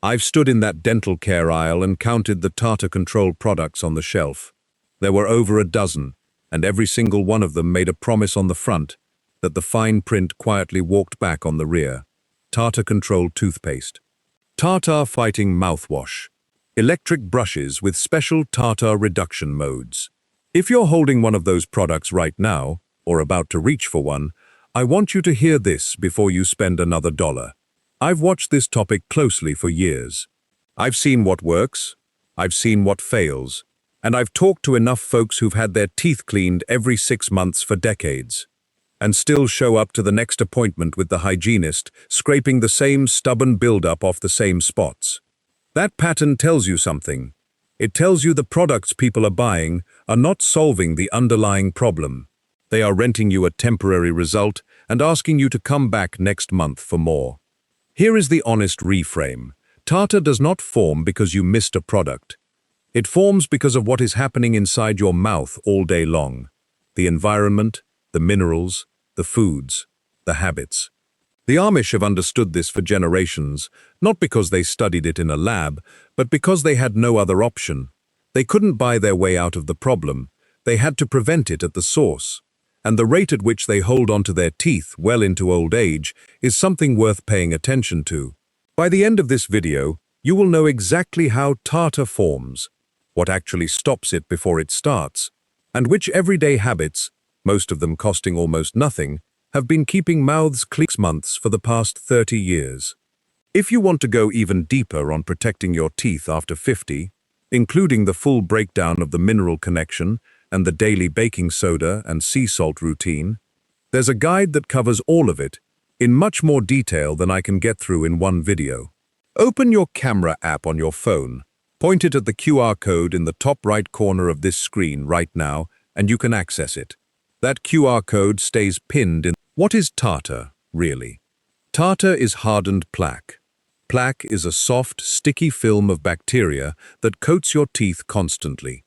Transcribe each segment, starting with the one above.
I've stood in that dental care aisle and counted the Tartar control products on the shelf. There were over a dozen, and every single one of them made a promise on the front that the fine print quietly walked back on the rear. Tartar control toothpaste. Tartar fighting mouthwash. Electric brushes with special tartar reduction modes. If you're holding one of those products right now, or about to reach for one, I want you to hear this before you spend another dollar. I've watched this topic closely for years. I've seen what works, I've seen what fails, and I've talked to enough folks who've had their teeth cleaned every 6 months for decades, and still show up to the next appointment with the hygienist, scraping the same stubborn buildup off the same spots. That pattern tells you something. It tells you the products people are buying are not solving the underlying problem. They are renting you a temporary result and asking you to come back next month for more. Here is the honest reframe. Tartar does not form because you missed a product. It forms because of what is happening inside your mouth all day long. The environment, the minerals, the foods, the habits. The Amish have understood this for generations, not because they studied it in a lab, but because they had no other option. They couldn't buy their way out of the problem. They had to prevent it at the source. And the rate at which they hold onto their teeth well into old age is something worth paying attention to. By the end of this video, you will know exactly how tartar forms, what actually stops it before it starts, and which everyday habits, most of them costing almost nothing, have been keeping mouths clean months for the past 30 years. If you want to go even deeper on protecting your teeth after 50, including the full breakdown of the mineral connection and the daily baking soda and sea salt routine, there's a guide that covers all of it in much more detail than I can get through in one video. Open your camera app on your phone, point it at the QR code in the top right corner of this screen right now, and you can access it. That QR code stays pinned in. What is tartar, really? Tartar is hardened plaque. Plaque is a soft, sticky film of bacteria that coats your teeth constantly.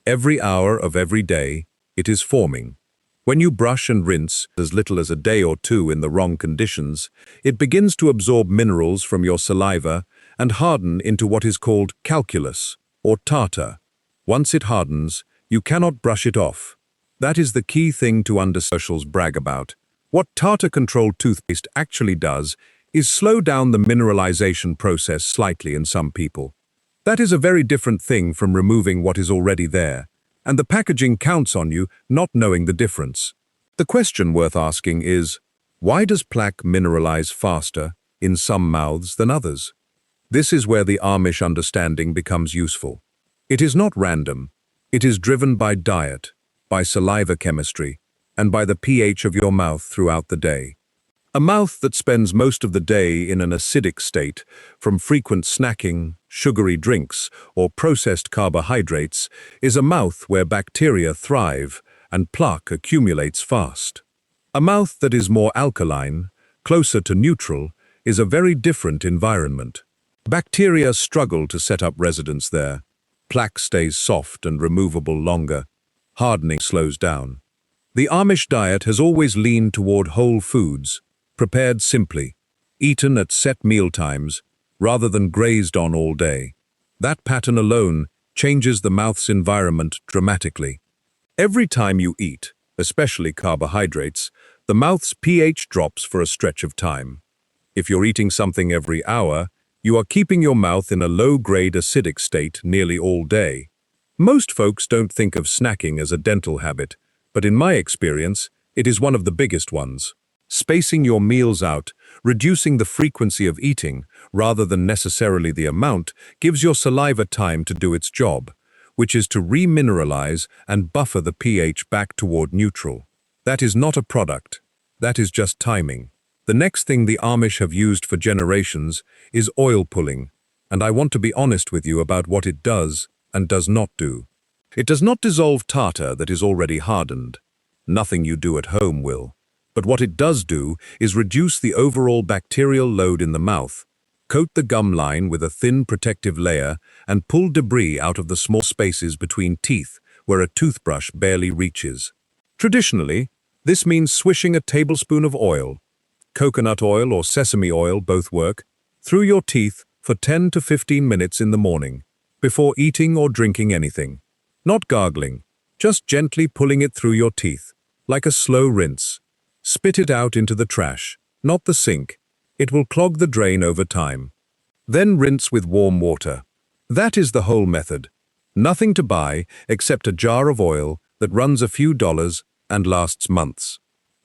Every hour of every day, it is forming. When you brush and rinse as little as a day or two in the wrong conditions, it begins to absorb minerals from your saliva and harden into what is called calculus, or tartar. Once it hardens, you cannot brush it off. That is the key thing to understand. Commercials brag about. What tartar-controlled toothpaste actually does is slow down the mineralization process slightly in some people. That is a very different thing from removing what is already there, and the packaging counts on you not knowing the difference. The question worth asking is, why does plaque mineralize faster in some mouths than others? This is where the Amish understanding becomes useful. It is not random. It is driven by diet, by saliva chemistry, and by the pH of your mouth throughout the day. A mouth that spends most of the day in an acidic state, from frequent snacking, sugary drinks, or processed carbohydrates, is a mouth where bacteria thrive and plaque accumulates fast. A mouth that is more alkaline, closer to neutral, is a very different environment. Bacteria struggle to set up residence there. Plaque stays soft and removable longer. Hardening slows down. The Amish diet has always leaned toward whole foods, prepared simply, eaten at set meal times, rather than grazed on all day. That pattern alone changes the mouth's environment dramatically. Every time you eat, especially carbohydrates, the mouth's pH drops for a stretch of time. If you're eating something every hour, you are keeping your mouth in a low-grade acidic state nearly all day. Most folks don't think of snacking as a dental habit, but in my experience, it is one of the biggest ones. Spacing your meals out, reducing the frequency of eating, rather than necessarily the amount, gives your saliva time to do its job, which is to remineralize and buffer the pH back toward neutral. That is not a product. That is just timing. The next thing the Amish have used for generations is oil pulling, and I want to be honest with you about what it does and does not do. It does not dissolve tartar that is already hardened. Nothing you do at home will. But what it does do is reduce the overall bacterial load in the mouth, coat the gum line with a thin protective layer, and pull debris out of the small spaces between teeth where a toothbrush barely reaches. Traditionally, this means swishing a tablespoon of oil, coconut oil or sesame oil both work, through your teeth for 10 to 15 minutes in the morning, before eating or drinking anything. Not gargling, just gently pulling it through your teeth, like a slow rinse. Spit it out into the trash, not the sink. It will clog the drain over time. Then rinse with warm water. That is the whole method. Nothing to buy except a jar of oil that runs a few dollars and lasts months.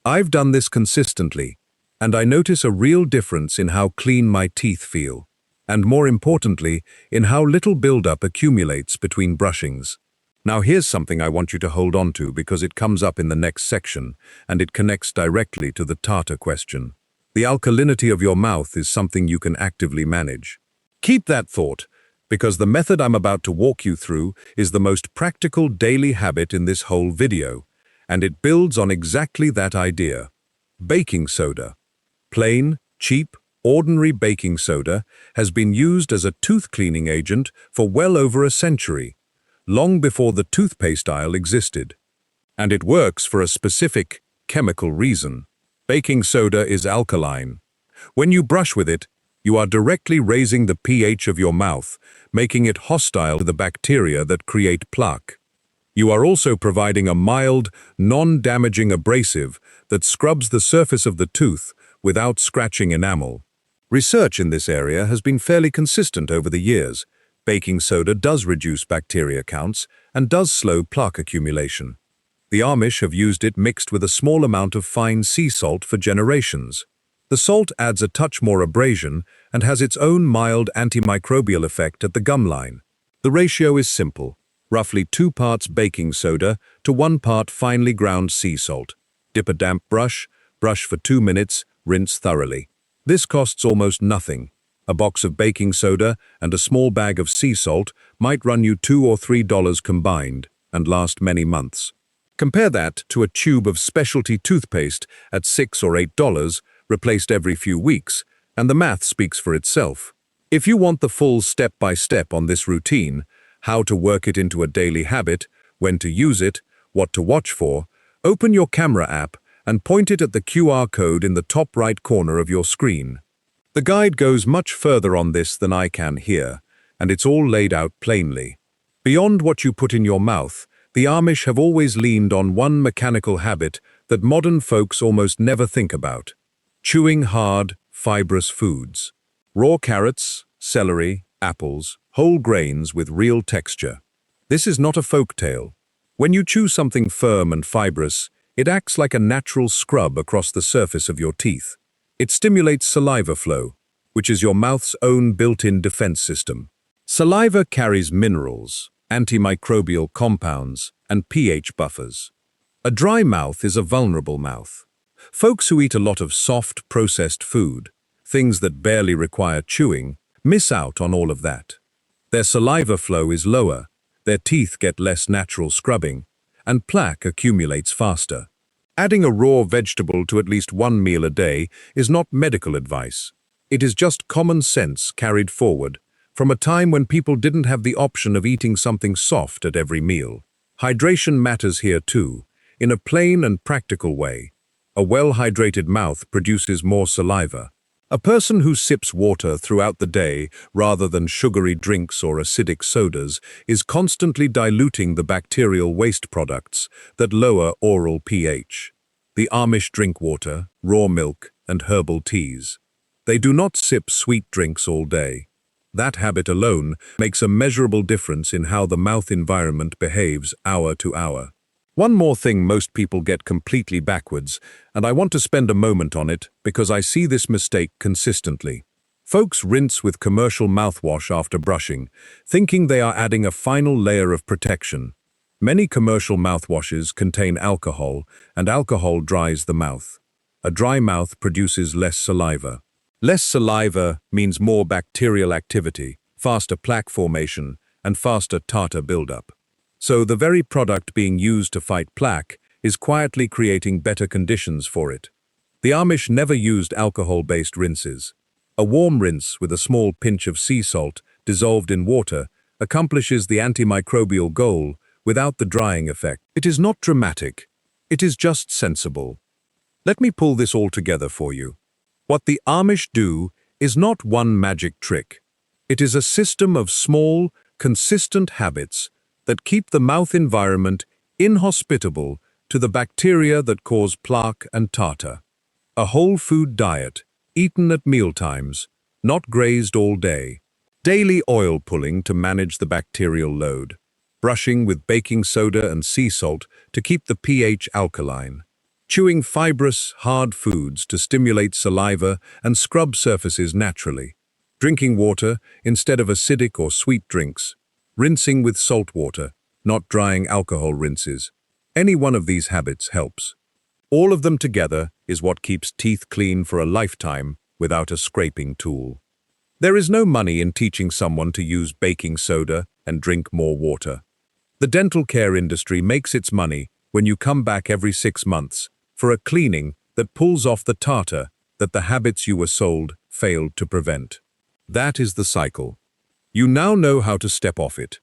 I've done this consistently, and I notice a real difference in how clean my teeth feel, and more importantly, in how little buildup accumulates between brushings. Now here's something I want you to hold on to because it comes up in the next section, and it connects directly to the tartar question. The alkalinity of your mouth is something you can actively manage. Keep that thought, because the method I'm about to walk you through is the most practical daily habit in this whole video, and it builds on exactly that idea. Baking soda. Plain, cheap, ordinary baking soda has been used as a tooth cleaning agent for well over a century, long before the toothpaste aisle existed. And it works for a specific chemical reason. Baking soda is alkaline. When you brush with it, you are directly raising the pH of your mouth, making it hostile to the bacteria that create plaque. You are also providing a mild, non-damaging abrasive that scrubs the surface of the tooth without scratching enamel. Research in this area has been fairly consistent over the years. Baking soda does reduce bacteria counts and does slow plaque accumulation. The Amish have used it mixed with a small amount of fine sea salt for generations. The salt adds a touch more abrasion and has its own mild antimicrobial effect at the gum line. The ratio is simple, roughly 2 parts baking soda to 1 part finely ground sea salt. Dip a damp brush, brush for 2 minutes, rinse thoroughly. This costs almost nothing. A box of baking soda and a small bag of sea salt might run you $2 or $3 combined and last many months. Compare that to a tube of specialty toothpaste at $6 or $8, replaced every few weeks, and the math speaks for itself. If you want the full step-by-step on this routine, how to work it into a daily habit, when to use it, what to watch for, open your camera app and point it at the QR code in the top right corner of your screen. The guide goes much further on this than I can here, and it's all laid out plainly. Beyond what you put in your mouth, the Amish have always leaned on one mechanical habit that modern folks almost never think about: chewing hard, fibrous foods. Raw carrots, celery, apples, whole grains with real texture. This is not a folk tale. When you chew something firm and fibrous, it acts like a natural scrub across the surface of your teeth. It stimulates saliva flow, which is your mouth's own built-in defense system. Saliva carries minerals, antimicrobial compounds, and pH buffers. A dry mouth is a vulnerable mouth. Folks who eat a lot of soft, processed food, things that barely require chewing, miss out on all of that. Their saliva flow is lower, their teeth get less natural scrubbing, and plaque accumulates faster. Adding a raw vegetable to at least one meal a day is not medical advice. It is just common sense carried forward from a time when people didn't have the option of eating something soft at every meal. Hydration matters here too, in a plain and practical way. A well-hydrated mouth produces more saliva. A person who sips water throughout the day rather than sugary drinks or acidic sodas is constantly diluting the bacterial waste products that lower oral pH. The Amish drink water, raw milk, and herbal teas. They do not sip sweet drinks all day. That habit alone makes a measurable difference in how the mouth environment behaves hour to hour. One more thing most people get completely backwards, and I want to spend a moment on it because I see this mistake consistently. Folks rinse with commercial mouthwash after brushing, thinking they are adding a final layer of protection. Many commercial mouthwashes contain alcohol, and alcohol dries the mouth. A dry mouth produces less saliva. Less saliva means more bacterial activity, faster plaque formation, and faster tartar buildup. So the very product being used to fight plaque is quietly creating better conditions for it. The Amish never used alcohol-based rinses. A warm rinse with a small pinch of sea salt dissolved in water accomplishes the antimicrobial goal without the drying effect. It is not dramatic. It is just sensible. Let me pull this all together for you. What the Amish do is not one magic trick. It is a system of small, consistent habits that keep the mouth environment inhospitable to the bacteria that cause plaque and tartar. A whole food diet, eaten at mealtimes, not grazed all day. Daily oil pulling to manage the bacterial load. Brushing with baking soda and sea salt to keep the pH alkaline. Chewing fibrous, hard foods to stimulate saliva and scrub surfaces naturally. Drinking water instead of acidic or sweet drinks. Rinsing with salt water, not drying alcohol rinses. Any one of these habits helps. All of them together is what keeps teeth clean for a lifetime without a scraping tool. There is no money in teaching someone to use baking soda and drink more water. The dental care industry makes its money when you come back every 6 months for a cleaning that pulls off the tartar that the habits you were sold failed to prevent. That is the cycle. You now know how to step off it.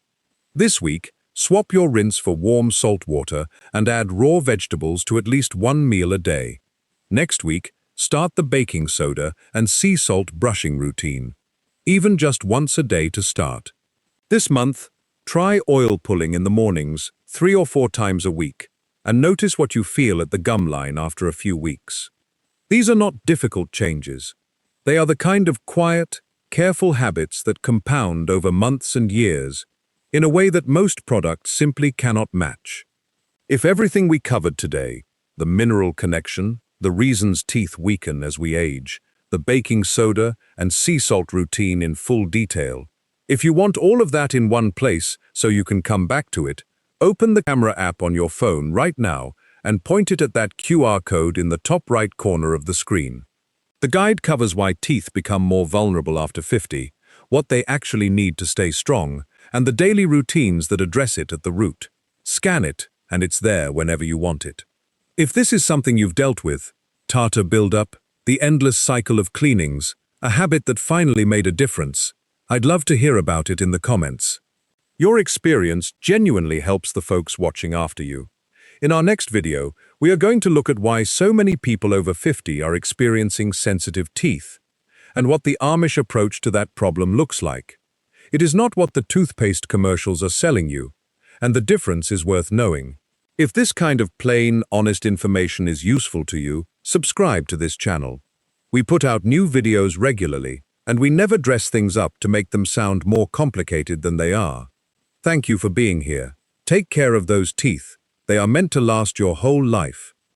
This week, swap your rinse for warm salt water and add raw vegetables to at least 1 meal a day. Next week, start the baking soda and sea salt brushing routine, even just once a day to start. This month, try oil pulling in the mornings 3 or 4 times a week, and notice what you feel at the gum line after a few weeks. These are not difficult changes. They are the kind of quiet, careful habits that compound over months and years, in a way that most products simply cannot match. If everything we covered today, the mineral connection, the reasons teeth weaken as we age, the baking soda and sea salt routine in full detail, if you want all of that in one place so you can come back to it, open the camera app on your phone right now and point it at that QR code in the top right corner of the screen. The guide covers why teeth become more vulnerable after 50, what they actually need to stay strong, and the daily routines that address it at the root. Scan it, and it's there whenever you want it. If this is something you've dealt with, tartar buildup, the endless cycle of cleanings, a habit that finally made a difference, I'd love to hear about it in the comments. Your experience genuinely helps the folks watching after you. In our next video, we are going to look at why so many people over 50 are experiencing sensitive teeth, and what the Amish approach to that problem looks like. It is not what the toothpaste commercials are selling you, and the difference is worth knowing. If this kind of plain, honest information is useful to you, subscribe to this channel. We put out new videos regularly, and we never dress things up to make them sound more complicated than they are. Thank you for being here. Take care of those teeth. They are meant to last your whole life.